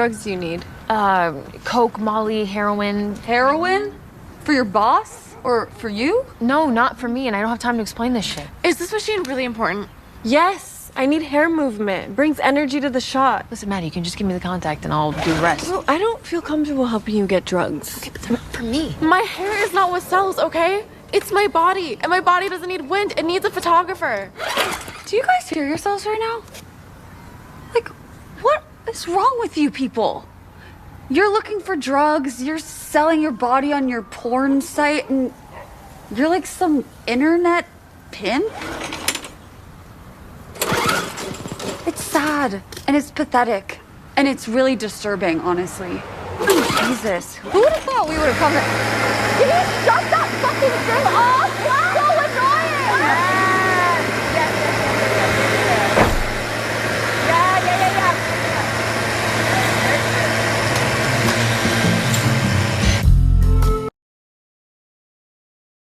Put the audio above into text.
drugs do you need? Coke, Molly, heroin. Heroin? For your boss? Or for you? No, not for me, and I don't have time to explain this shit. Is this machine really important? Yes, I need hair movement. Brings energy to the shot. Listen, Maddie, you can just give me the contact and I'll do the rest. Well, I don't feel comfortable helping you get drugs. Okay, but they're not for me. My hair is not what sells, okay? It's my body, and my body doesn't need wind. It needs a photographer. Do you guys hear yourselves right now? Like, what is wrong with you people? You're looking for drugs, you're selling your body on your porn site, and you're like some internet pimp? It's sad, and it's pathetic, and it's really disturbing, honestly. Oh, Jesus, who would have thought we would have come to... Can you shut that fucking thing off? It's so annoying!